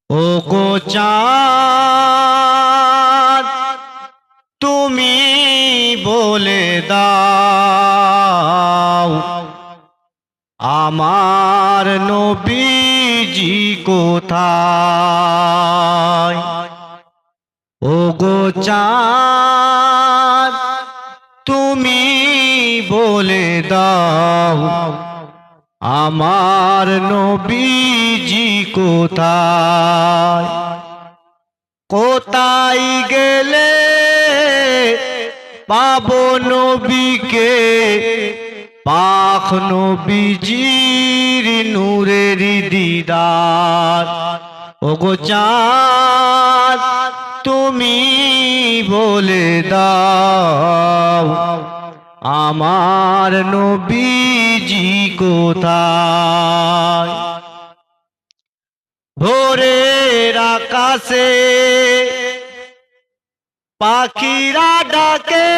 ও গো চাঁদ তুমি বলে দাও আমার নবীজি কোথায়। ও গো চাঁদ তুমি বলে দাও আমার নবীজি কোথায়। কোথায় গেলে পাবো নবীকে, পাক নবীজির নূরের দিদার। ওগো চাঁদ তুমি বলে দাও আমার নবীজি কোথায়। ভোরের আকাশে পাখিরা ডাকে,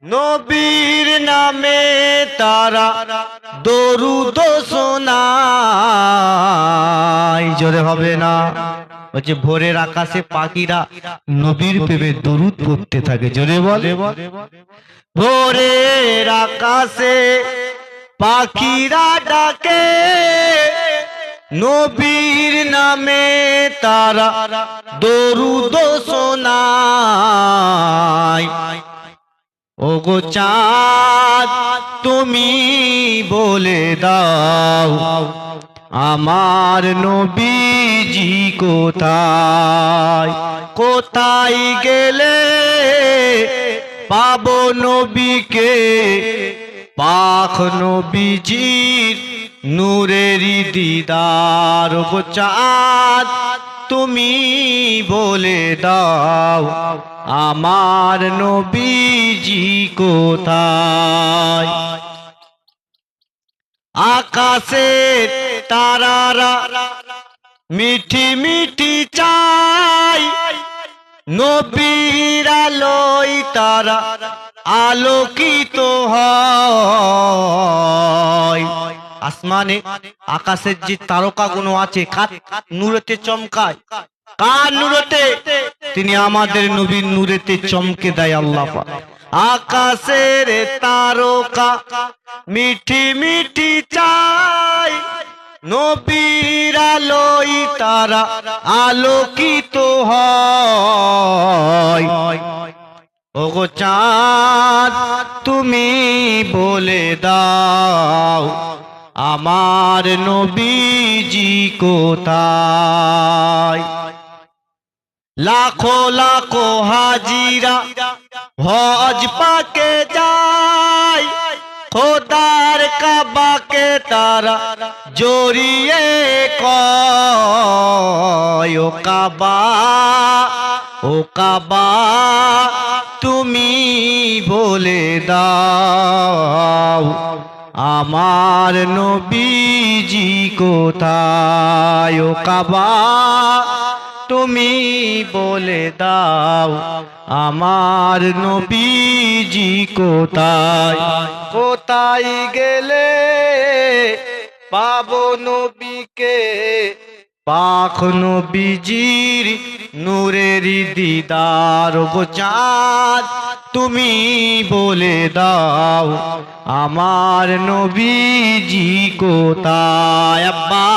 নবীর নামে তারা দরুদ শোনায়। জোরে হবে না? বলছে ভোরের আকাশে পাখিরা নবীর প্রেমে দরুদ পড়তে থাকে। জোরে বলে। ভোরের আকাশে পাখিরা ডাকে, নবীর নামে তারা দরুদ শোনায়। ওগো চাঁদ তুমি বলে দাও আমার নবীজি কোথায়। কোথায় গেলে পাবো নবীকে, পাক নবীজির নূরের দিদার। ওগো চাঁদ তুমি বলে দাও আমার নবীজি কোথায়। আকাশের তারারা মিঠি মিঠি চাই, নবীর আলোয় তারা আলোকিত হয়। আসমানে আকাশের যে তারকাগুলো আছে কার নূরেতে চমকায়? কার নূরেতে? তিনি আমাদের নবীর নূরেতে চমকে দেয় আল্লাহ পাক। আকাশের তারকা মিঠি মিঠি চাই, নবীর আলোয় তারা আলোকিত হয়। ওগো চাঁদ তুমি বলে দাও আমার নবীজি কোথায়। লাখো লাখো হাজিরা হজ পাকে যায়, খোদার কাবাকে তারা জড়িয়ে কয়। ও কাবা, ও কাবা তুমি বলে দাও আমার নবীজি কোথায়। ও কাবা তুমি বলে দাও আমার নবীজি কোথায়। কোথায় গেলে পাবো নবীকে, পাক নবীজির নূরের দিদার। ওগো চাঁদ তুমি বলে দাও আমার নবীজি কোথায়। আব্বা